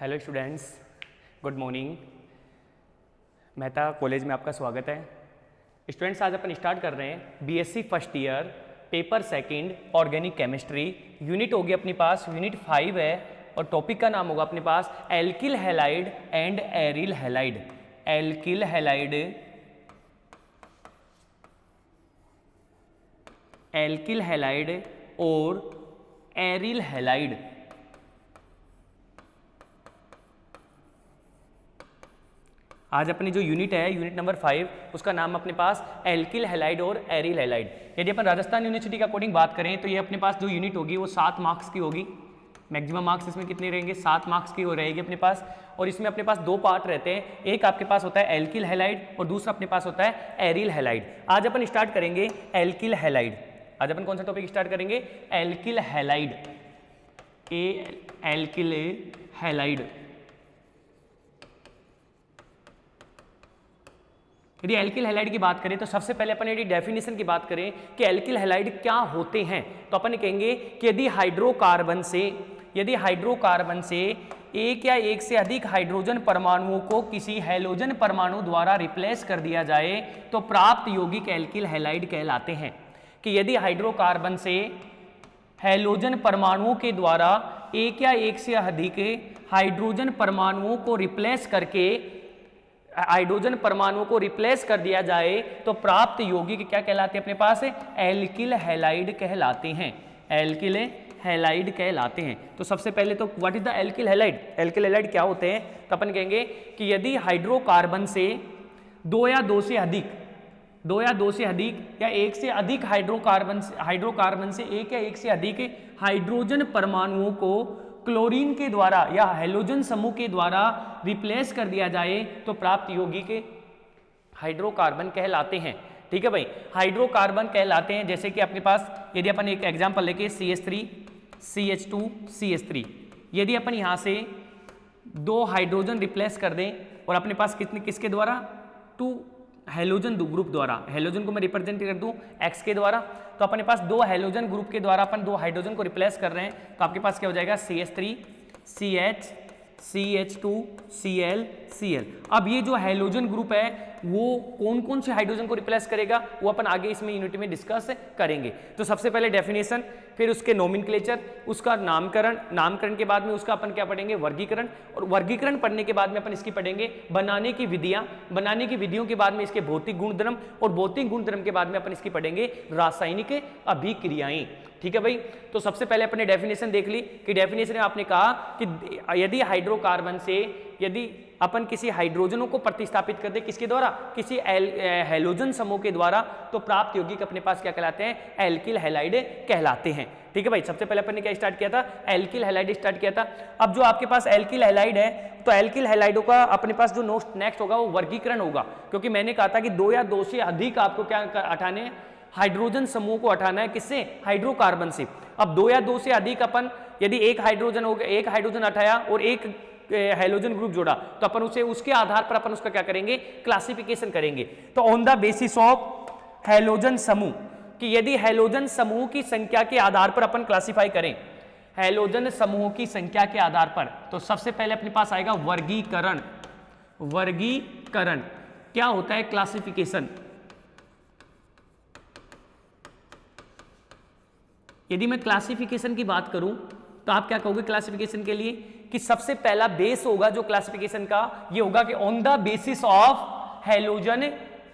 Hello students, good morning. Mehta college में आपका स्वागत है। स्टूडेंट्स, आज अपन स्टार्ट कर रहे हैं BSc first year paper second organic chemistry. Unit होगी अपने पास यूनिट 5 है और टॉपिक का नाम होगा अपने पास alkyl halide and aryl halide. Alkyl halide, alkyl halide और एरिल हैलाइड। आज अपनी जो यूनिट है यूनिट नंबर 5, उसका नाम अपने पास एल्किल हैलाइड और एरिल हैलाइड। यदि अपन राजस्थान यूनिवर्सिटी के अकॉर्डिंग बात करें तो ये अपने पास जो यूनिट होगी वो 7 मार्क्स की होगी। मैक्सिमम मार्क्स इसमें कितने रहेंगे? 7 मार्क्स की हो रहेगी अपने पास। और इसमें अपने पास 2 पार्ट रहते हैं, एक आपके पास होता है एल्किल हैलाइड और दूसरा अपने पास होता है एरिल हैलाइड। आज अपन स्टार्ट करेंगे एल्किल हैलाइड। आज अपन कौन सा टॉपिक स्टार्ट करेंगे? Alkyl halide. Alkyl halide. यदि एल्किल हैलाइड की बात करें तो सबसे पहले अपन यदि डेफिनेशन की बात करें कि एल्किल हैलाइड क्या होते हैं तो अपन कहेंगे कि यदि हाइड्रोकार्बन से एक या एक से अधिक हाइड्रोजन परमाणुओं को किसी हैलोजन परमाणु द्वारा रिप्लेस कर दिया जाए तो प्राप्त यौगिक एल्किल हैलाइड कहलाते हैं। कि यदि हाइड्रोकार्बन से हैलोजन परमाणुओं के द्वारा एक या एक से अधिक हाइड्रोजन परमाणुओं को रिप्लेस कर दिया जाए तो प्राप्त यौगिक क्या कहलाते हैं? अपने पास एल्किल हैलाइड कहलाते हैं। एल्किल हैलाइड कहलाते हैं। तो सबसे पहले तो what is the alkyl halide? Alkyl halide क्या होते हैं? तो अपन कहेंगे कि यदि हाइड्रोकार्बन से 2 या 2 से अधिक या एक से अधिक हाइड्रोकार्बन से एक या एक से अधिक हाइड्रोजन परमाणुओं को क्लोरीन के द्वारा या हैलोजन समूह के द्वारा रिप्लेस कर दिया जाए तो प्राप्त यौगिक हाइड्रोकार्बन कहलाते हैं। ठीक है भाई, हाइड्रोकार्बन कहलाते हैं। जैसे कि अपने पास यदि अपन एक एग्जांपल लेके CH3 CH2 CH3, यदि अपन यहां से 2 हाइड्रोजन रिप्लेस कर दें और अपने पास किसके द्वारा? 2 हैलोजन ग्रुप द्वारा। हैलोजन को मैं रिप्रेजेंट कर दूं X के द्वारा, तो अपने पास 2 हैलोजन ग्रुप के द्वारा अपन 2 हाइड्रोजन को रिप्लेस कर रहे हैं तो आपके पास क्या हो जाएगा? CH3 CH CH2 Cl Cl। अब ये जो हैलोजन ग्रुप है वो कौन कौन से हाइड्रोजन को रिप्लेस करेगा वो अपन आगे इसमें यूनिट में डिस्कस करेंगे। तो सबसे पहले डेफिनेशन, फिर उसके नोमेनक्लेचर, उसका नामकरण के बाद में उसका अपन क्या पढ़ेंगे? वर्गीकरण। और वर्गीकरण पढ़ने के बाद में अपन इसकी पढ़ेंगे बनाने की विधियों के बाद में इसके भौतिक गुणधर्म, और भौतिक गुणधर्म के बाद में अपन इसकी पढ़ेंगे रासायनिक अभिक्रियाएं। ठीक है भाई, तो सबसे पहले अपने डेफिनेशन देख ली कि डेफिनेशन में आपने कहा कि यदि हाइड्रोकार्बन से यदि अपन किसी हाइड्रोजनों को प्रतिस्थापित कर दे किसके द्वारा? किसी हैलोजन समूह के द्वारा, तो प्राप्त यौगिक अपने पास क्या कहलाते हैं? एल्किल हैलाइड कहलाते हैं। ठीक है भाई, सबसे पहले अपन ने क्या स्टार्ट किया था? एल्किल हैलाइड स्टार्ट किया था। अब जो आपके पास एल्किल हैलाइड है तो एल्किल हैलाइडों का अपने पास जो नेक्स्ट होगा वो वर्गीकरण होगा, क्योंकि मैंने कहा था कि 2 या 2 से अधिक आपको क्या हटाने? हाइड्रोजन समूह को हटाना है। किससे? हाइड्रोकार्बन से। अब 2 या 2 से अधिक अपन यदि एक हाइड्रोजन हटाया और एक हैलोजन ग्रुप जोड़ा तो अपन उसे उसके आधार पर अपन उसका क्या करेंगे? क्लासिफिकेशन करेंगे। तो on the basis of halogen समूह, कि यदि हैलोजन समूह की संख्या के आधार पर अपन क्लासिफाई करें, हैलोजन समूह की संख्या के आधार पर, तो सबसे पहले अपने पास आएगा वर्गीकरण। वर्गीकरण क्या होता है? क्लासिफिकेशन। यदि मैं क्लासिफिकेशन की बात करूं तो आप क्या कहोगे क्लासिफिकेशन के लिए? कि सबसे पहला बेस होगा जो क्लासिफिकेशन का, ये होगा कि on the basis of halogen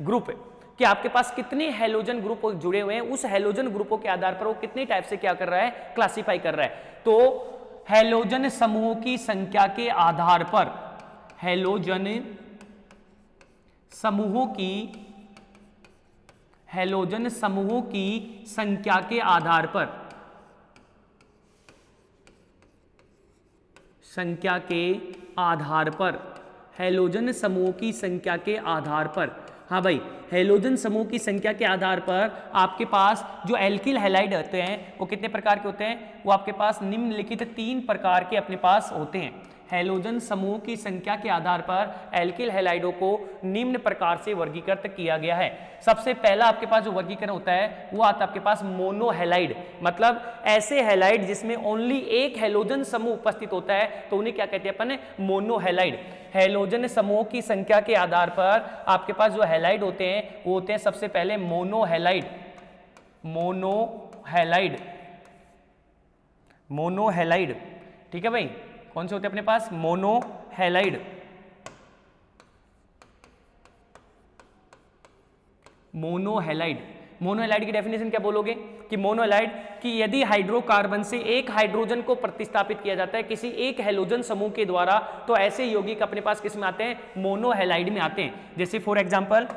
group, कि आपके पास कितने हैलोजन ग्रुप जुड़े हुए हैं, उस हैलोजन ग्रुपों के आधार पर वो कितने टाइप से क्या कर रहा है? क्लासिफाई कर रहा है। तो हैलोजन समूह की संख्या के आधार पर, हैलोजन समूहों की संख्या के आधार पर, हैलोजन समूह की संख्या के आधार पर, हाँ भाई, हैलोजन समूह की संख्या के आधार पर आपके पास जो एल्किल हैलाइड होते हैं वो कितने प्रकार के होते हैं? वो आपके पास निम्नलिखित 3 प्रकार के अपने पास होते हैं। हैलोजन समूह की संख्या के आधार पर एल्किल हैलाइडों को निम्न प्रकार से वर्गीकृत किया गया है। सबसे पहला आपके पास जो वर्गीकरण होता है वो आता है आपके पास मोनोहैलाइड, मतलब ऐसे हैलाइड जिसमें ओनली एक हैलोजन समूह उपस्थित होता है, तो उन्हें क्या कहते हैं अपन, मोनोहैलाइड। हैलोजन समूह की संख्या के आधार पर आपके पास जो हैलाइड होते हैं वो होते हैं सबसे पहले मोनोहैलाइड। मोनोहैलाइड, मोनोहैलाइड, ठीक है भाई। कौन से होते हैं अपने पास, मोनोहैलाइड। मोनोहैलाइड, मोनोहैलाइड की डेफिनेशन क्या बोलोगे कि मोनोहैलाइड कि यदि हाइड्रोकार्बन से एक हाइड्रोजन को प्रतिस्थापित किया जाता है किसी एक हैलोजन समूह के द्वारा, तो ऐसे यौगिक अपने पास किस में आते हैं, मोनोहैलाइड में आते हैं। जैसे फॉर एग्जांपल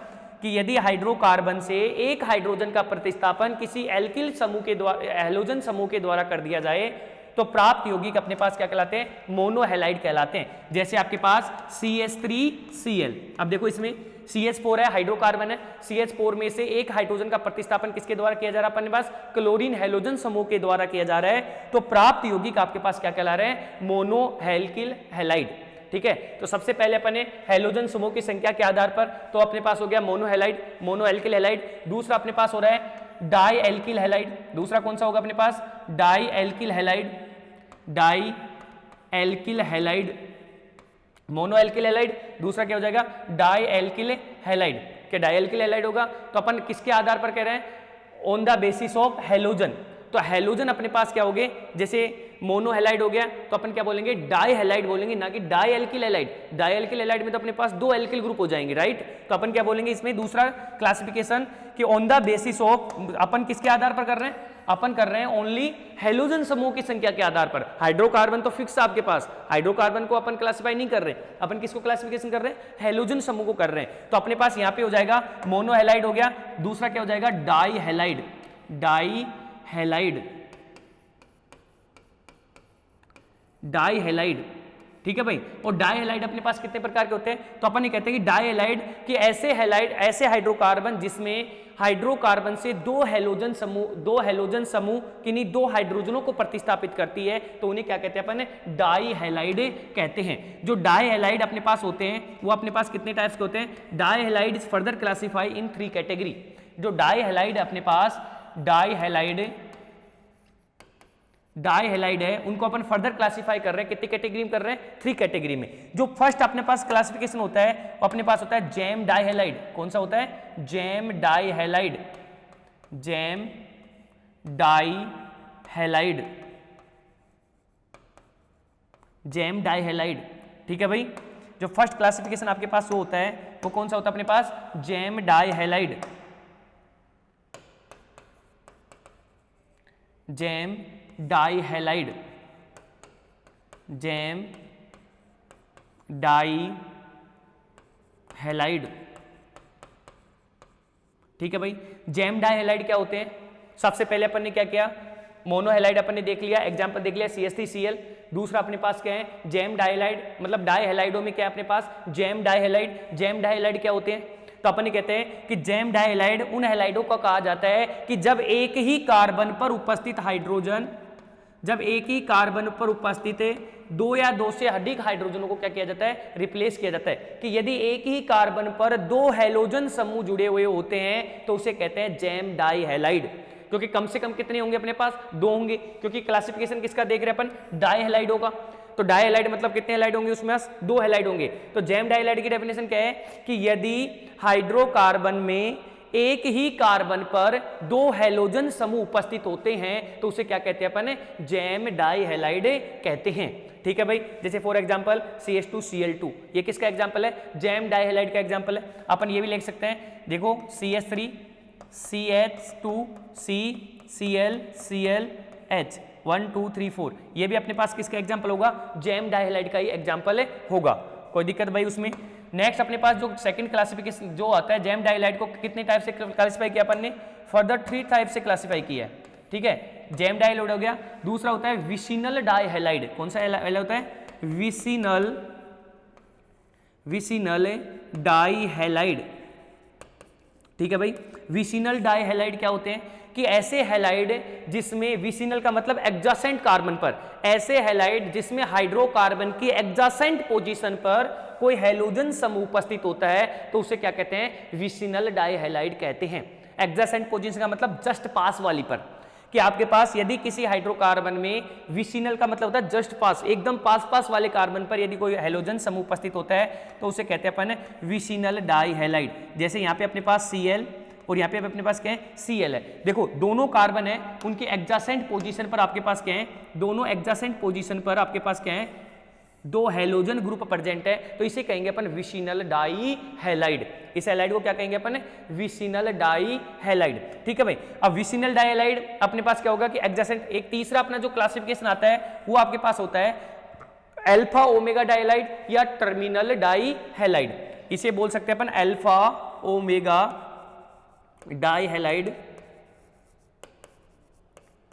कि यदि हाइड्रोकार्बन से एक हाइड्रोजन का प्रतिस्थापन किसी एल्किल समूह के द्वारा, हैलोजन समूह के द्वारा कर दिया जाए, तो प्राप्त यौगिक अपने पास क्या कहलाते हैं, मोनोहैलाइड कहलाते हैं। जैसे आपके पास CH3Cl, अब देखो इसमें CH4 है, हाइड्रोकार्बन है, CH4 में से एक हाइड्रोजन का प्रतिस्थापन किसके द्वारा किया जा रहा है, अपने पास क्लोरीन हैलोजन समूह के द्वारा किया जा रहा है, तो प्राप्त यौगिक आपके पास क्या कहला रहे हैं, मोनोएल्किल हैलाइड। ठीक है, तो सबसे पहले अपने हैलोजन समूह की संख्या के आधार पर तो अपने पास हो गया मोनोहैलाइड, मोनोएल्किल हैलाइड। दूसरा अपने पास हो रहा है डाई एल्किल हैलाइड। दूसरा कौन सा होगा अपने पास, di alkyl halide, die alkyl halide, monoalkyl halide. दूसरा क्या हो जाएगा, डाई एल्किल हैलाइड। क्या डाई एल्किल हैलाइड होगा, तो अपन किसके आधार पर कह रहे हैं, on the basis of halogen. तो हैलोजन अपने पास क्या हो गए, जैसे मोनोहैलाइड हो गया तो अपन क्या बोलेंगे, डाई हैलाइड बोलेंगे, ना कि die alkyl halide. Die alkyl halide में तो अपने पास दो एल्किल ग्रुप हो जाएंगे, राइट। तो अपन क्या बोलेंगे इसमें, दूसरा क्लासिफिकेशन कि ऑन द बेसिस ऑफ, अपन किसके आधार पर कर रहे हैं, अपन कर रहे हैं ओनली हैलोजन समूह की संख्या के आधार पर। हाइड्रोकार्बन तो फिक्स है आपके पास, हाइड्रोकार्बन को अपन क्लासिफाई नहीं कर रहे, अपन किसको क्लासिफिकेशन कर रहे हैं, हैलोजन समूह को कर रहे हैं। तो अपने पास यहाँ पे हो जाएगा मोनोहैलाइड हो गया। दूसरा क्या हो जाएगा, dihalide, dihalide, die halide. ठीक है भाई। और डाई हैलाइड अपने पास कितने प्रकार के होते हैं, तो अपन ये कहते हैं कि डाई हैलाइड कि ऐसे हैलाइड, ऐसे हाइड्रोकार्बन जिसमें हाइड्रोकार्बन से दो हैलोजन समूह किन्हीं दो हाइड्रोजनों को प्रतिस्थापित करती है, तो उन्हें क्या कहते हैं अपन, डाई हैलाइड कहते हैं। जो डाई हैलाइड अपने पास होते हैं वो अपने पास कितने टाइप्स के होते हैं, dihalide is further classify in 3 category. जो डाई हैलाइड अपने पास, डाई हैलाइड है, उनको अपन फर्दर क्लासिफाई कर रहे हैं, कितनी कैटेगरी में कर रहे हैं, 3 कैटेगरी में। जो फर्स्ट अपने पास क्लासिफिकेशन होता है वो अपने पास होता है जैम डाई हैलाइड। कौन सा होता है, gem die halide, gem die halide, gem die halide. ठीक है भाई। जो फर्स्ट क्लासिफिकेशन आपके पास वो होता है वो कौन सा होता है अपने पास, gem die halide, gem die halide, gem die halide. ठीक है भाई। जैम डाई हैलाइड क्या होते हैं, सबसे पहले अपन ने क्या किया, मोनोहैलाइड अपन ने देख लिया, एग्जांपल देख लिया CH3Cl। दूसरा अपने पास क्या है, जैम डाई हैलाइड, मतलब डाई हैलाइडों में क्या है अपने पास, gem die halide. Gem die halide क्या होते हैं, तो अपन ये कहते हैं कि जैम डाई हैलाइड उन हैलाइडों को कहा जाता है कि जब एक ही कार्बन पर उपस्थित हाइड्रोजन, जब एक ही कार्बन पर उपस्थित दो या दो से अधिक हाइड्रोजनों को क्या किया जाता है, रिप्लेस किया जाता है। कि यदि एक ही कार्बन पर दो हैलोजन समूह जुड़े हुए होते हैं तो उसे कहते हैं जैम डाई हैलाइड। क्योंकि कम से कम कितने होंगे अपने पास, 2 होंगे, क्योंकि क्लासिफिकेशन किसका देख रहे हैं अपन, डाई हैलाइड होगा। तो डाई हैलाइड मतलब कितने हैलाइड होंगे, उसमें 2 हैलाइड होंगे। तो जैम डाई हैलाइड की डेफिनेशन क्या है कि यदि हाइड्रोकार्बन में एक ही कार्बन पर 2 हैलोजन समूह उपस्थित होते हैं तो उसे क्या कहते हैं अपन, जैम डाई हैलाइड कहते हैं। ठीक है भाई। जैसे फॉर एग्जांपल CH2Cl2, ये किसका एग्जांपल है, जैम डाई हैलाइड का एग्जांपल है। अपन ये भी लिख सकते हैं, देखो CH3 CH2CCl Cl H 1 2 3 4, ये भी अपने पास किसका एग्जांपल होगा, जैम डाई हैलाइड का ही एग्जांपल होगा। कोई दिक्कत भाई उसमें। नेक्स्ट अपने पास जो सेकंड क्लासिफिकेशन जो आता है, जैम डाई हैलाइड को कितने टाइप से क्लासिफाई किया अपन ने, फर्दर 3 टाइप से क्लासिफाई किया है। ठीक है, जैम डाई हैलाइड हो गया। दूसरा होता है विसिनल डाई हैलाइड। कौन सा हैलाइड होता है, विसिनल डाई हैलाइड, ठीक है भाई। विसिनल डाई हैलाइड क्या होते हैं कि ऐसे हैलाइड जिसमें विसिनल का मतलब एडजेसेंट कार्बन पर, ऐसे हैलाइड जिसमें हाइड्रोकार्बन की एडजेसेंट पोजीशन पर कोई हैलोजन समूह उपस्थित होता है तो उसे क्या कहते हैं, विसिनल डाई हैलाइड कहते हैं। एडजेसेंट पोजीशन का मतलब जस्ट पास वाली पर, कि आपके पास यदि किसी हाइड्रोकार्बन में विसिनल का मतलब होता है जस्ट पास, एकदम पास वाले कार्बन पर यदि कोई हैलोजन समूह उपस्थित होता है तो उसे कहते हैं अपन विसिनल डाई हैलाइड। जैसे यहाँ पे अपने पास Cl और यहाँ पे अपने पास क्या है, Cl है। देखो दोनों कार्बन है, उनकी एडजेसेंट पोजीशन पर आपके पास क्या है, दोनों एडजेसेंट पोजीशन पर आपके पास क्या है, दो हैलोजन ग्रुप प्रेजेंट है, तो इसे कहेंगे अपन विसिनल डाई हैलाइड। इस हैलाइड को क्या कहेंगे अपन, विसिनल डाई हैलाइड। ठीक है भाई। अब विसिनल डाई हैलाइड अपने पास क्या होगा कि एडजेसेंट, एक तीसरा अपना जो क्लासिफिकेशन आता है वो आपके पास होता है अल्फा ओमेगा डाई हैलाइड या टर्मिनल डाई हैलाइड। इसे बोल सकते हैं अपन अल्फा ओमेगा डाई हैलाइड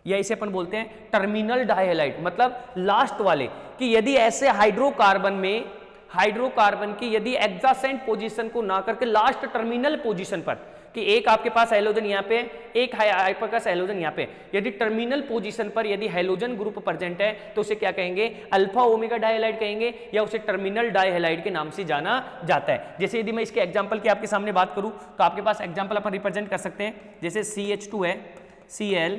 या इसे अपन बोलते हैं टर्मिनल डाई हैलाइड, मतलब लास्ट वाले, कि यदि ऐसे हाइड्रोकार्बन में, हाइड्रोकार्बन की यदि एडजेसेंट पोजीशन को ना करके लास्ट टर्मिनल पोजीशन पर, कि एक आपके पास हैलोजन यहाँ पे, एक आपके पास हैलोजन यहाँ पे, यदि टर्मिनल पोजीशन पर यदि हैलोजन ग्रुप प्रेजेंट है तो उसे क्या कहेंगे, अल्फा ओमेगा डाई हैलाइड कहेंगे या उसे टर्मिनल डाई हैलाइड के नाम से जाना जाता है। जैसे यदि मैं इसके एग्जांपल की आपके सामने बात करूं तो आपके पास एग्जांपल अपन रिप्रेजेंट कर सकते हैं, जैसे CH2 है, Cl,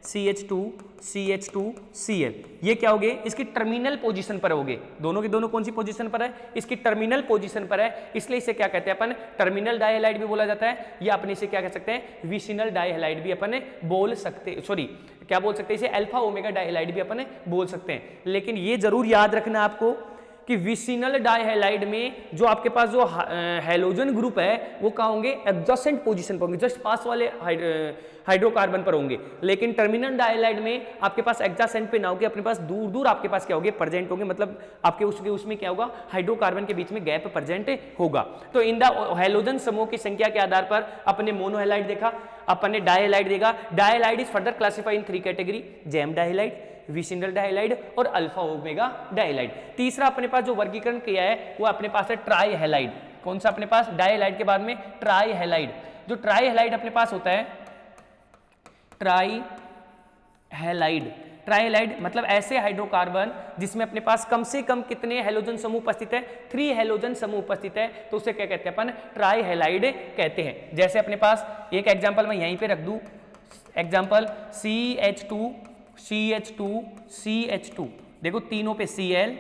CH2, CH2, Cl, ये क्या हो गए, इसकी टर्मिनल पोजीशन पर हो गए, दोनों के दोनों कौन सी पोजीशन पर है, इसकी टर्मिनल पोजीशन पर है, इसलिए इसे क्या कहते हैं अपन, टर्मिनल डाई हैलाइड भी बोला जाता है, या अपन इसे क्या कह सकते हैं, विसिनल डाई हैलाइड भी अपन बोल सकते, सॉरी क्या बोल सकते हैं, इसे अल्फा ओमेगा डाई हैलाइड भी अपन बोल सकते हैं। लेकिन ये जरूर याद रखना आपको कि विसिनल डाई हैलाइड में जो आपके पास जो हैलोजन ग्रुप है वो कहाँ होंगे, एडजेसेंट पोजीशन पर होंगे, जस्ट पास वाले हाइड्रोकार्बन पर होंगे। लेकिन टर्मिनल डाई हैलाइड में आपके पास एडजेसेंट पे ना होगे, अपने पास दूर दूर आपके पास क्या होंगे, प्रेजेंट होंगे, मतलब आपके उसमें क्या होगा, हाइड्रोकार्बन के बीच में गैप प्रेजेंट होगा। तो इन द हैलोजन समूह की संख्या के आधार पर अपने मोनोहैलाइड देखा, अपने डाई हैलाइड देखा। Dihalide is further classified in 3 category, gem die halide, vicinal dihalide और अल्फा ओमेगा डाई हैलाइड। तीसरा अपने पास जो वर्गीकरण किया है वो अपने पास है ट्राई हैलाइड। कौन सा अपने पास, डाई हैलाइड के बाद में ट्राई हैलाइड। जो ट्राई हैलाइड अपने पास होता है, ट्राई हैलाइड, ट्राई हैलाइड मतलब ऐसे हाइड्रोकार्बन जिसमें अपने पास कम से कम कितने हैलोजन समूह उपस्थित है, 3 हैलोजन समूह उपस्थित है, तो उसे क्या कहते हैं अपन, ट्राई हैलाइड कहते हैं। जैसे अपने पास एक एग्जांपल मैं यहीं पे रख दूं, एग्जांपल CH2, CH2, CH2, देखो तीनों पे Cl,